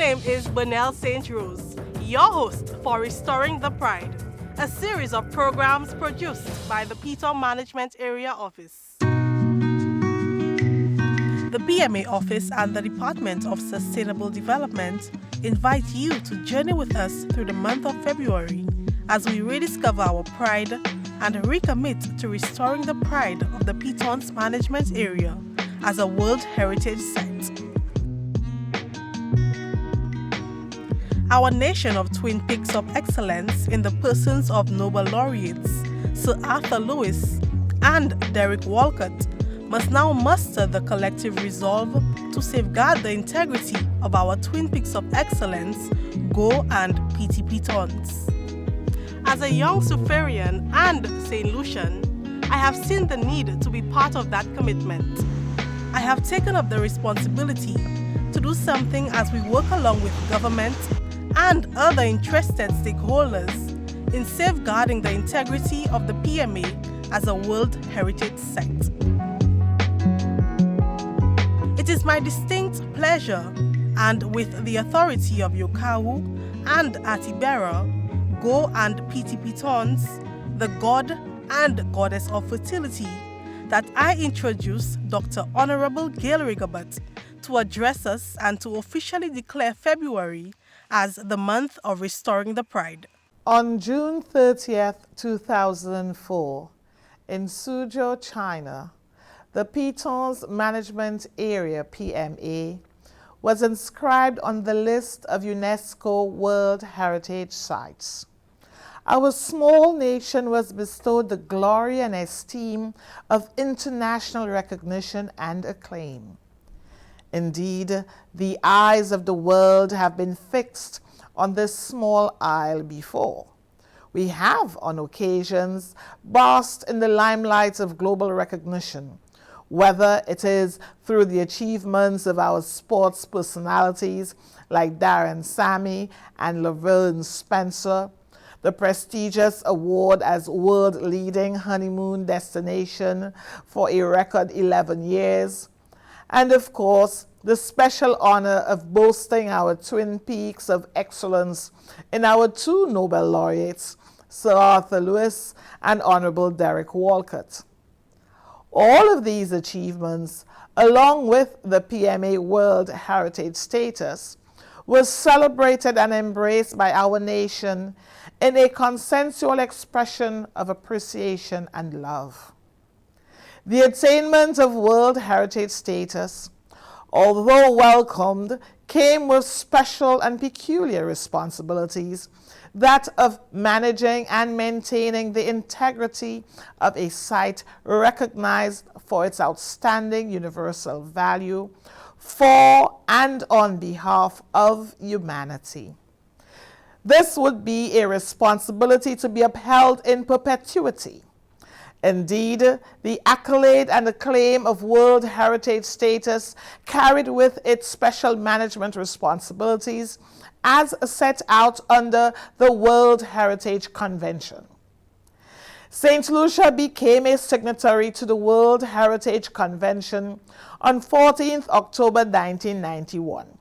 name is Bonnell St. Rose, your host for Restoring the Pride, a series of programs produced by the Pitons Management Area Office. The PMA Office and the Department of Sustainable Development invite you to journey with us through the month of February as we rediscover our pride and recommit to restoring the pride of the Pitons Management Area as a World Heritage Site. Our nation of twin peaks of excellence in the persons of Nobel laureates Sir Arthur Lewis and Derek Walcott must now muster the collective resolve to safeguard the integrity of our twin peaks of excellence, Go and PT Pitons. As a young Soufrierian and St. Lucian, I have seen the need to be part of that commitment. I have taken up the responsibility to do something as we work along with government and other interested stakeholders in safeguarding the integrity of the PMA as a World Heritage Site. It is my distinct pleasure, and with the authority of Yokawu and Atibera, Go and PT Pitons, the god and goddess of fertility, that I introduce Dr. Honorable Gale Rigobert to address us and to officially declare February as the month of restoring the pride. On June 30th, 2004, in Suzhou, China, the Pitons Management Area, PMA, was inscribed on the list of UNESCO World Heritage Sites. Our small nation was bestowed the glory and esteem of international recognition and acclaim. Indeed, the eyes of the world have been fixed on this small isle before. We have, on occasions, basked in the limelight of global recognition, whether it is through the achievements of our sports personalities like Darren Sammy and Laverne Spencer, the prestigious award as world leading honeymoon destination for a record 11 years, and of course, the special honor of boasting our twin peaks of excellence in our two Nobel laureates, Sir Arthur Lewis and Honorable Derek Walcott. All of these achievements, along with the PMA World Heritage status, was celebrated and embraced by our nation in a consensual expression of appreciation and love. The attainment of World Heritage status, although welcomed, came with special and peculiar responsibilities, that of managing and maintaining the integrity of a site recognized for its outstanding universal value for and on behalf of humanity. This would be a responsibility to be upheld in perpetuity. Indeed, the accolade and acclaim of World Heritage status carried with it special management responsibilities as set out under the World Heritage Convention. St. Lucia became a signatory to the World Heritage Convention on 14th October 1991.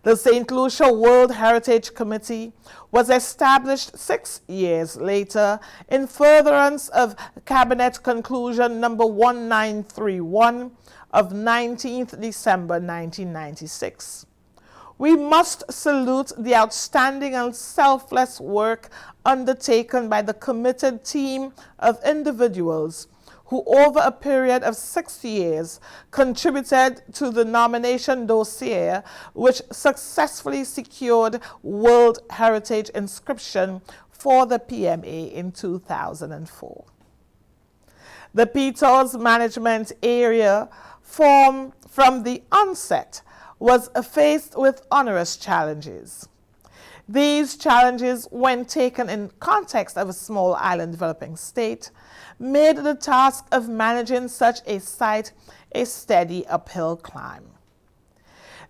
The St. Lucia World Heritage Committee was established 6 years later in furtherance of Cabinet Conclusion number 1931 of 19th December 1996. We must salute the outstanding and selfless work undertaken by the committed team of individuals who over a period of 6 years contributed to the nomination dossier which successfully secured World Heritage inscription for the PMA in 2004. The Pitons Management Area from the onset was faced with onerous challenges. These challenges, when taken in context of a small island developing state, made the task of managing such a site a steady uphill climb.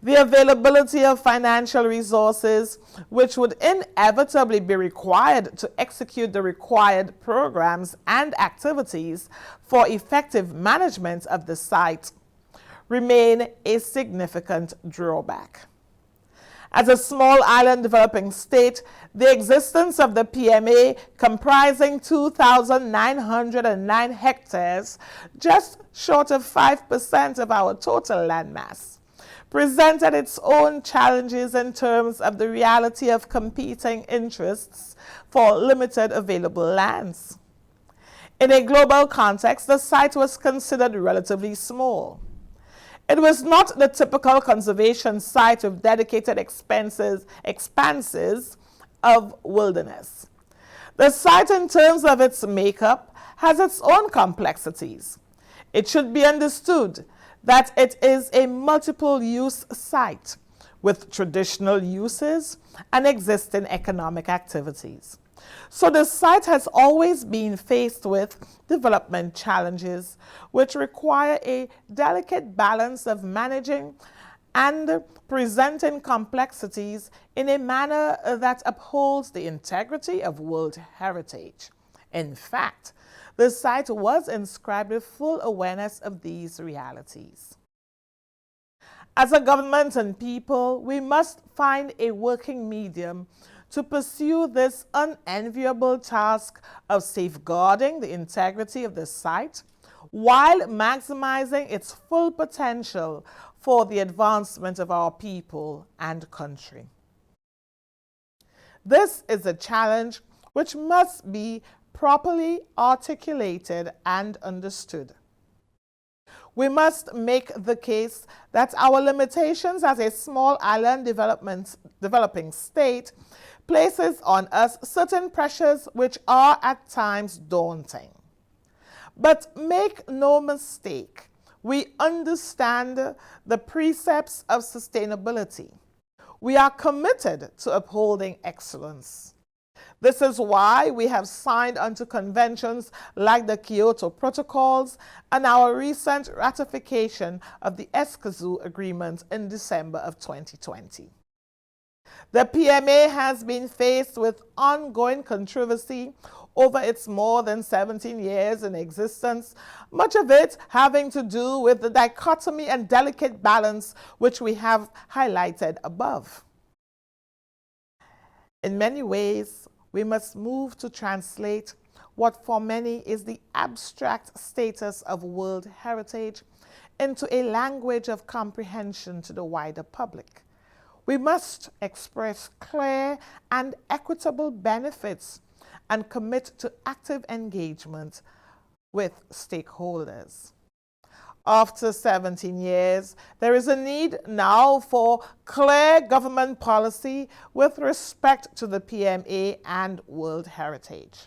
The availability of financial resources, which would inevitably be required to execute the required programs and activities for effective management of the site, remain a significant drawback. As a small island developing state, the existence of the PMA, comprising 2,909 hectares, just short of 5% of our total landmass, presented its own challenges in terms of the reality of competing interests for limited available lands. In a global context, the site was considered relatively small. It was not the typical conservation site with dedicated expanses of wilderness. The site, in terms of its makeup, has its own complexities. It should be understood that it is a multiple-use site with traditional uses and existing economic activities. So the site has always been faced with development challenges which require a delicate balance of managing and presenting complexities in a manner that upholds the integrity of World Heritage. In fact, the site was inscribed with full awareness of these realities. As a government and people, we must find a working medium to pursue this unenviable task of safeguarding the integrity of the site while maximizing its full potential for the advancement of our people and country. This is a challenge which must be properly articulated and understood. We must make the case that our limitations as a small island developing state places on us certain pressures which are at times daunting. But make no mistake, we understand the precepts of sustainability. We are committed to upholding excellence. This is why we have signed onto conventions like the Kyoto Protocols and our recent ratification of the Escazú Agreement in December of 2020. The PMA has been faced with ongoing controversy over its more than 17 years in existence, much of it having to do with the dichotomy and delicate balance which we have highlighted above. In many ways, we must move to translate what for many is the abstract status of World Heritage into a language of comprehension to the wider public. We must express clear and equitable benefits and commit to active engagement with stakeholders. After 17 years, there is a need now for clear government policy with respect to the PMA and World Heritage.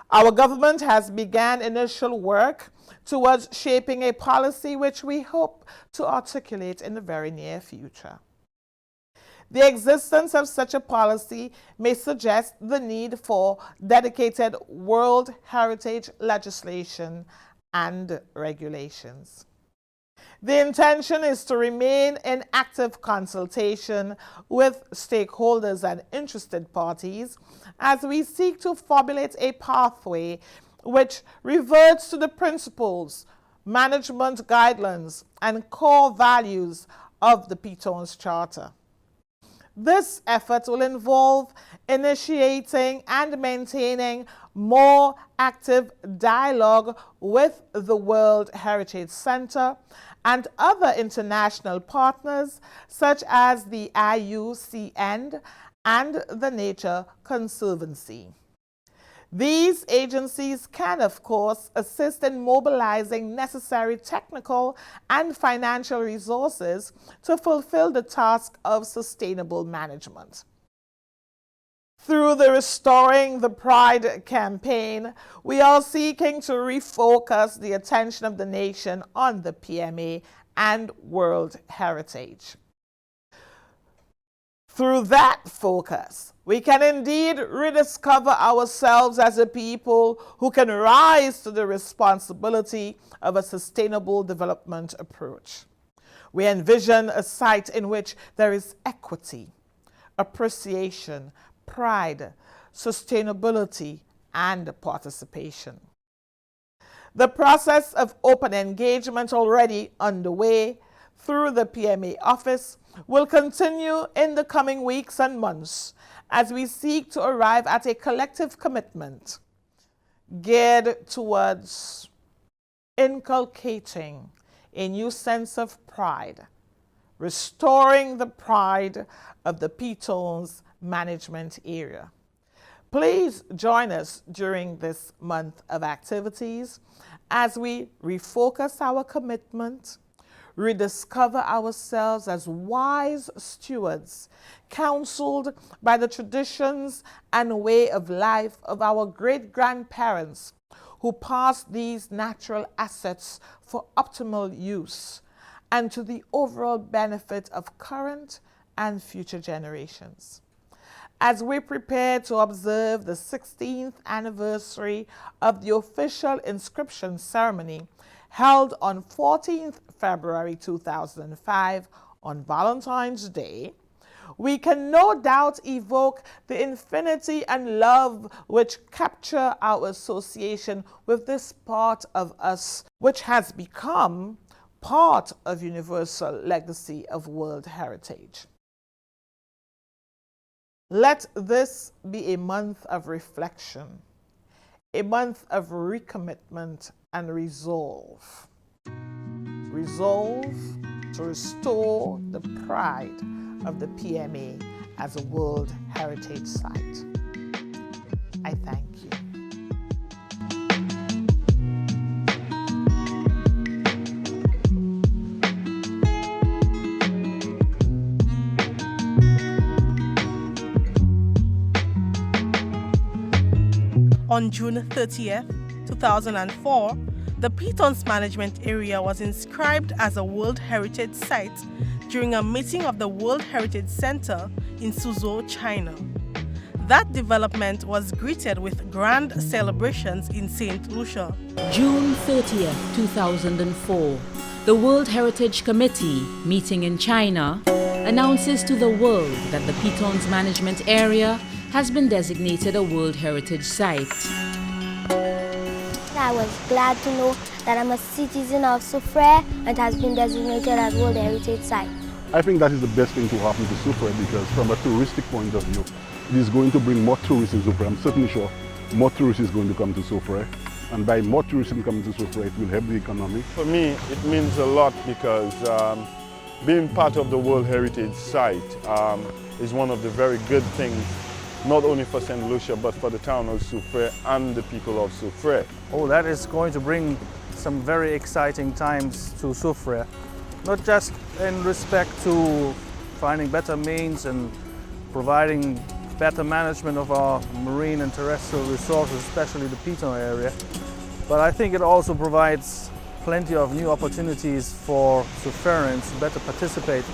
Our government has begun initial work towards shaping a policy which we hope to articulate in the very near future. The existence of such a policy may suggest the need for dedicated World Heritage legislation and regulations. The intention is to remain in active consultation with stakeholders and interested parties as we seek to formulate a pathway which reverts to the principles, management guidelines, and core values of the Pitons Charter. This effort will involve initiating and maintaining more active dialogue with the World Heritage Center and other international partners such as the IUCN and the Nature Conservancy. These agencies can, of course, assist in mobilizing necessary technical and financial resources to fulfill the task of sustainable management. Through the Restoring the Pride campaign, we are seeking to refocus the attention of the nation on the PMA and World Heritage. Through that focus, we can indeed rediscover ourselves as a people who can rise to the responsibility of a sustainable development approach. We envision a site in which there is equity, appreciation, pride, sustainability, and participation. The process of open engagement already underway through the PMA office will continue in the coming weeks and months as we seek to arrive at a collective commitment geared towards inculcating a new sense of pride, restoring the pride of the Pitons Management Area. Please join us during this month of activities as we refocus our commitment, rediscover ourselves as wise stewards, counseled by the traditions and way of life of our great-grandparents who passed these natural assets for optimal use and to the overall benefit of current and future generations. As we prepare to observe the 16th anniversary of the official inscription ceremony held on 14th February 2005 on Valentine's Day, we can no doubt evoke the infinity and love which capture our association with this part of us, which has become part of universal legacy of World Heritage. Let this be a month of reflection, a month of recommitment and resolve. Resolve to restore the pride of the PMA as a World Heritage Site. I thank you. On June 30th, 2004, the Pitons Management Area was inscribed as a World Heritage Site during a meeting of the World Heritage Center in Suzhou, China. That development was greeted with grand celebrations in St. Lucia. June 30th, 2004, the World Heritage Committee, meeting in China, announces to the world that the Pitons Management Area has been designated a World Heritage Site. I was glad to know that I'm a citizen of Soufriere and it has been designated as World Heritage Site. I think that is the best thing to happen to Soufriere because from a touristic point of view, it is going to bring more tourists in Soufriere. I'm certainly sure more tourists is going to come to Soufriere. And by more tourists coming to Soufriere, it will help the economy. For me, it means a lot because being part of the World Heritage Site is one of the very good things, not only for St. Lucia, but for the town of Soufriere and the people of Soufriere. Oh, that is going to bring some very exciting times to Soufriere. Not just in respect to finding better means and providing better management of our marine and terrestrial resources, especially the Piton area, but I think it also provides plenty of new opportunities for Soufrierians to better participate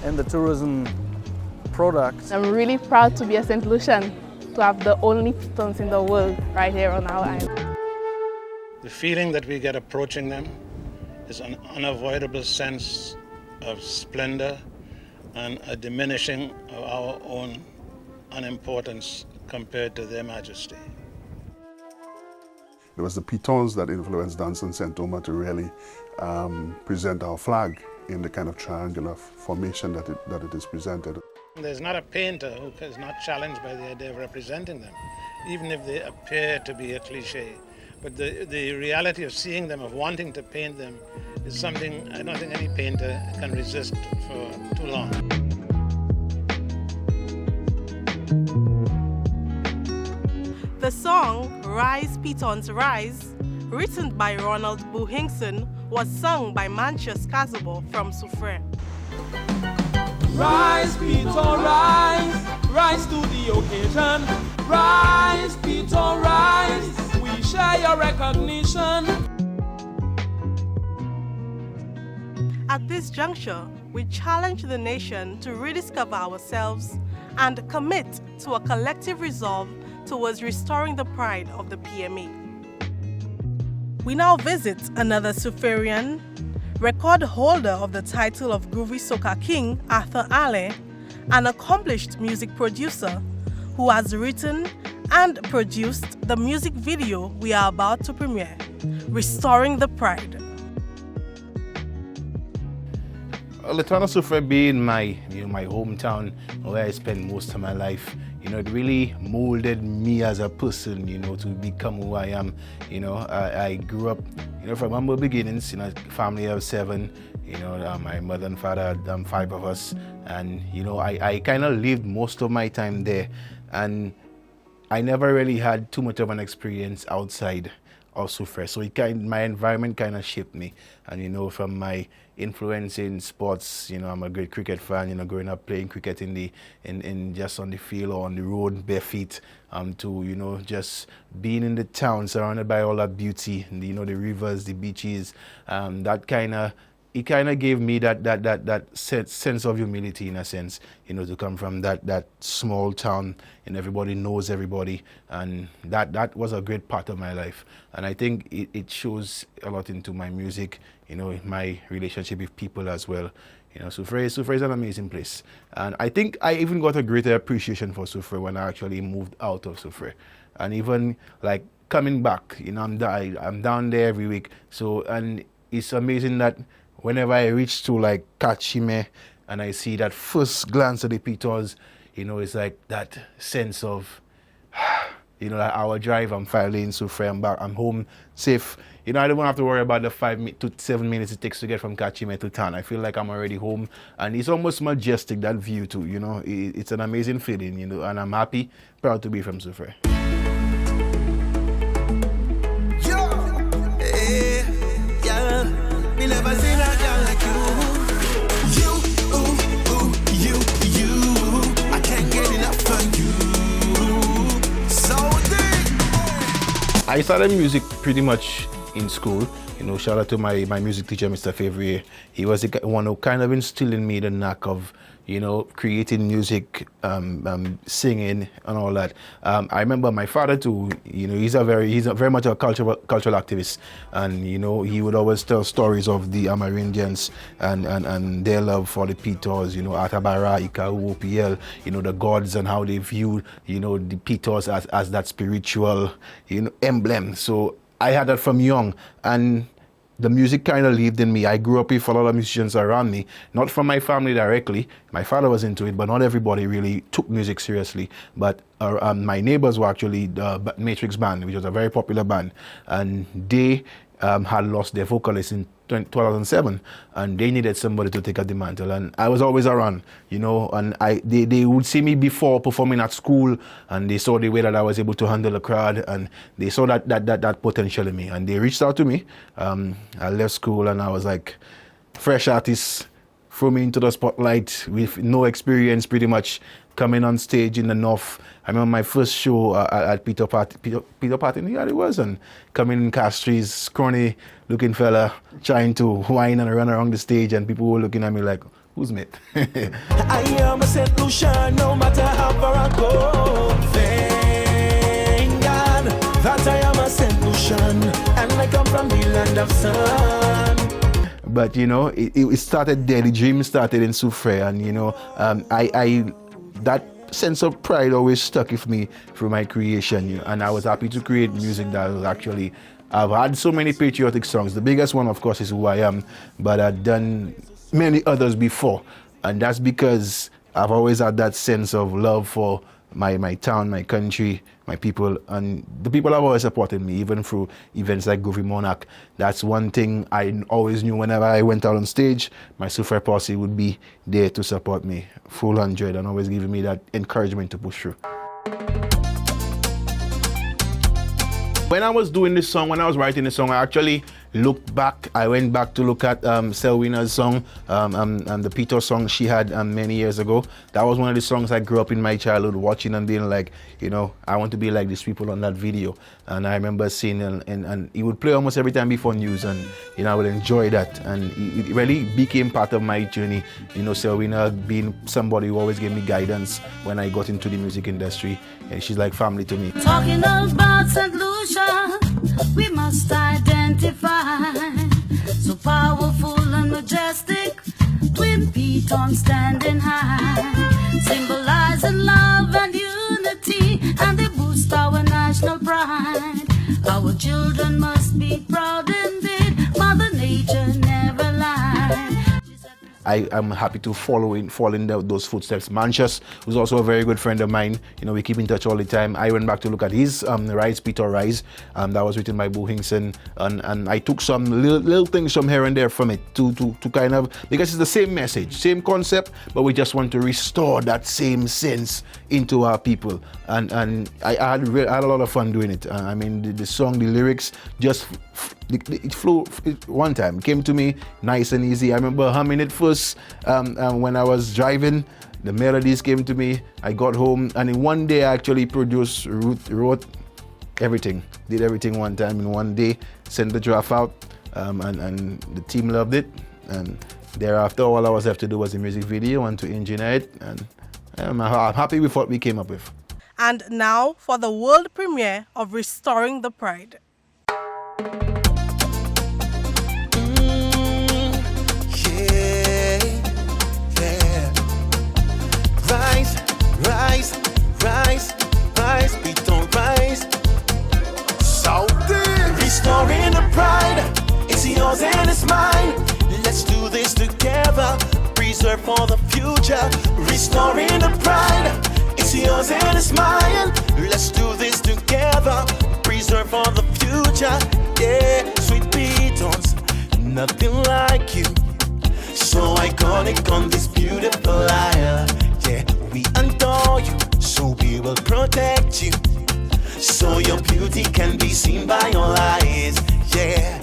in the tourism products. I'm really proud to be a St. Lucian, to have the only Pitons in the world right here on our island. The feeling that we get approaching them is an unavoidable sense of splendor and a diminishing of our own unimportance compared to their majesty. It was the Pitons that influenced Danson St. Thomas to really present our flag in the kind of triangular formation that it is presented. There's not a painter who is not challenged by the idea of representing them, even if they appear to be a cliche. But the reality of seeing them, of wanting to paint them, is something I don't think any painter can resist for too long. The song Rise Pitons Rise, written by Ronald Buhingson, was sung by Manchus Kazubo from Soufriere. Rise, Piton, rise, rise to the occasion. Rise, Piton, rise, we share your recognition. At this juncture, we challenge the nation to rediscover ourselves and commit to a collective resolve towards restoring the pride of the PMA. We now visit another Soufrierian, record holder of the title of Groovy Soca King, Arthur Allain, an accomplished music producer who has written and produced the music video we are about to premiere, Restoring the Pride. Well, the town of Soufriere being my hometown where I spent most of my life, it really molded me as a person, to become who I am. I grew up, from humble beginnings, in a family of 7. My mother and father, 5 of us, and I kind of lived most of my time there, and I never really had too much of an experience outside of Soufriere. So my environment kind of shaped me, and from my influence in sports, I'm a great cricket fan. Growing up playing cricket in just on the field or on the road bare feet, to just being in the town surrounded by all that beauty, the rivers, the beaches, it kind of gave me that sense of humility, in a sense, to come from that small town and everybody knows everybody, and that was a great part of my life. And I think it shows a lot into my music, my relationship with people as well. Soufriere is an amazing place, and I think I even got a greater appreciation for Soufriere when I actually moved out of Soufriere, and even like coming back. I'm down there every week, and it's amazing that whenever I reach to like Kachime and I see that first glance of the Pitons, it's like that sense of, like our drive, I'm finally in Soufriere, I'm back, I'm home safe. I don't have to worry about the 5 to 7 minutes it takes to get from Kachime to town. I feel like I'm already home, and it's almost majestic, that view too, it's an amazing feeling, and I'm happy, proud to be from Soufriere. Me never seen a girl like you. You. I can't get enough of you. So deep. I started music pretty much in school. Shout out to my music teacher, Mr. Favre. He was the one who kind of instilled in me the knack of, creating music, singing and all that. I remember my father too, he's very much a cultural activist, and he would always tell stories of the Amerindians and their love for the Pitons, Atabara, Ikau, OPL, the gods, and how they viewed, the Pitons as that spiritual, emblem. So I had that from young, and the music kind of lived in me. I grew up with a lot of musicians around me, not from my family directly. My father was into it, but not everybody really took music seriously. But my neighbors were actually the Matrix Band, which was a very popular band, and they had lost their vocalist in 2007, and they needed somebody to take up the mantle, and I was always around, and they would see me before performing at school, and they saw the way that I was able to handle a crowd, and they saw that potential in me, and they reached out to me. I left school, and I was like, fresh artist, throw me into the spotlight with no experience, pretty much coming on stage in the north. I remember my first show at Peter Party, yeah, it was, and coming in Castries, scrawny looking fella, trying to whine and run around the stage, and people were looking at me like, who's Mitt? I am a St. Lucian, no matter how far I go. Thank God that I am a St. Lucian, and I come from the land of sun. But it started there. The dream started in Soufriere, and that sense of pride always stuck with me through my creation, and I was happy to create music that was actually. I've had so many patriotic songs. The biggest one, of course, is Who I Am, but I've done many others before, and that's because I've always had that sense of love for my town, my country, my people, and the people have always supported me, even through events like Groovy Monarch. That's one thing I always knew. Whenever I went out on stage, my Soufriere posse would be there to support me, full 100, and always giving me that encouragement to push through. When I was doing this song, when I was writing this song, I actually looked back. I went back to look at Selwina's song, and the Piton song she had many years ago. That was one of the songs I grew up in my childhood watching and being like, I want to be like these people on that video. And I remember seeing and it would play almost every time before news, and I would enjoy that. And it really became part of my journey. Selwina being somebody who always gave me guidance when I got into the music industry, and she's like family to me. Talking about St. Lucia, we must identify. So powerful and majestic, twin Pitons standing high, symbolizing love and unity, and they boost our national pride. Our children must be proud indeed, Mother Nature never lied. I'm happy to fall in those footsteps. Manchus, who's also a very good friend of mine, we keep in touch all the time. I went back to look at his Rise, Peter Rise, that was written by Bo Hinkson, and I took some little things from here and there from it to kind of, because it's the same message, same concept, but we just want to restore that same sense into our people. And I had a lot of fun doing it. I mean, the song, the lyrics, just it flew one time. It came to me nice and easy. I remember humming it first when I was driving. The melodies came to me. I got home, and in one day I actually wrote everything. Did everything one time in one day. Sent the draft out, and the team loved it. And thereafter, all I was left to do was the music video and to engineer it. And I'm happy with what we came up with. And now for the world premiere of Restoring the Pride. Rise, rise, rise, rise, Piton, rise. Something restoring the pride. It's yours and it's mine. Let's do this together. Preserve for the future. Restoring the pride. It's yours and it's mine. Let's do this together. Preserve for the future. Yeah, sweet Pitons, nothing like you. So iconic on this beautiful island. Yeah, we adore you, so we will protect you, so your beauty can be seen by all eyes. Yeah,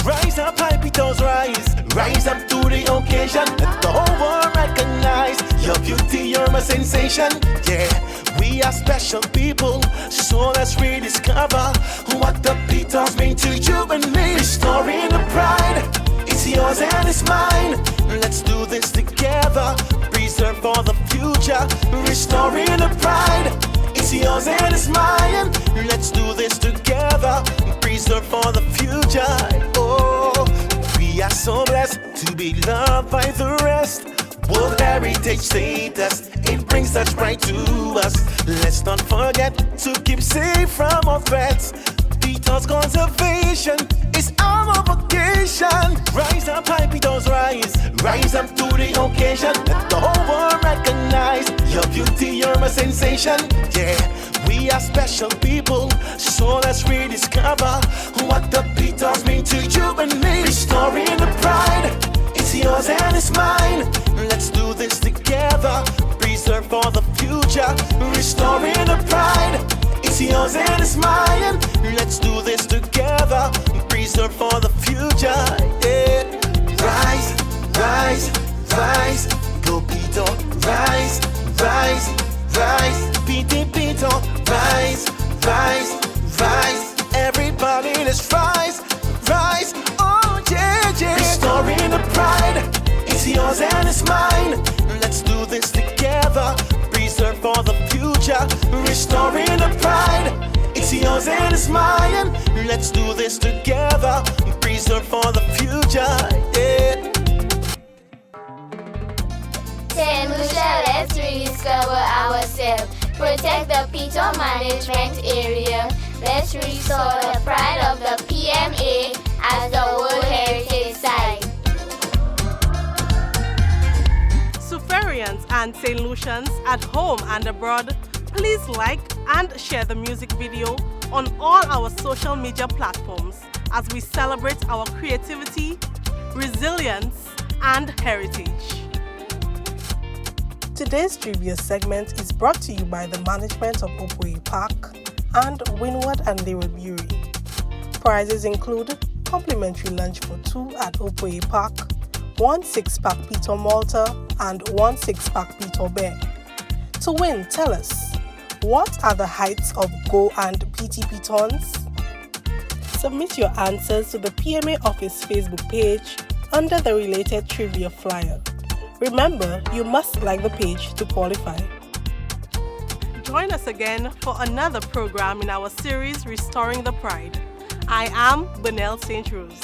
rise up, high Pitons, rise up to the occasion. Let the whole world recognize your beauty, you're my sensation. Yeah, we are special people, so let's rediscover what the Pitons mean to you and me. Restoring the pride, it's yours and it's mine. Let's do this together. Preserve for the future. Restoring the pride. It's yours and it's mine. Let's do this together. Preserve for the future. Oh, we are so blessed to be loved by the rest. World Heritage status, it brings such pride to us. Let's not forget to keep safe from all threats. Pitons conservation is our vocation. Rise up, high Pitons, rise up to the occasion. Let the whole world recognize your beauty, you're my sensation. Yeah, we are special people, so let's rediscover what the Pitons mean to you and me. Restoring the pride, it's yours and it's mine. Let's do this together. Preserve for the future. Restoring the pride, it's yours and it's mine. Let's do this together. Preserve for the future. Yeah. Rise, rise, rise. Go Piton, rise, rise, rise. Piton, rise, rise, rise. Everybody, let's rise, rise. Oh yeah, yeah. Restoring the pride, it's yours and it's mine. Let's do this together. Preserve for the future. Restoring the pride, it's yours and it's mine. Let's do this together. Preserve for the future. Yeah. St. Lucia, let's rediscover ourselves. Protect the Pitons Management Area. Let's restore the pride of the PMA as the World Heritage Site. Soufrierians and St. Lucians at home and abroad, please like and share the music video on all our social media platforms as we celebrate our creativity, resilience, and heritage. Today's trivia segment is brought to you by the management of Opoe Park and Windward and Leeward. Prizes include complimentary lunch for 2 at Opoe Park, 1 6-pack Piton Malta, and 1 6-pack Piton Bear. To win, tell us, what are the heights of Go and PT Pitons? Submit your answers to the PMA Office Facebook page under the related trivia flyer. Remember, you must like the page to qualify. Join us again for another program in our series Restoring the Pride. I am Benel St. Rose.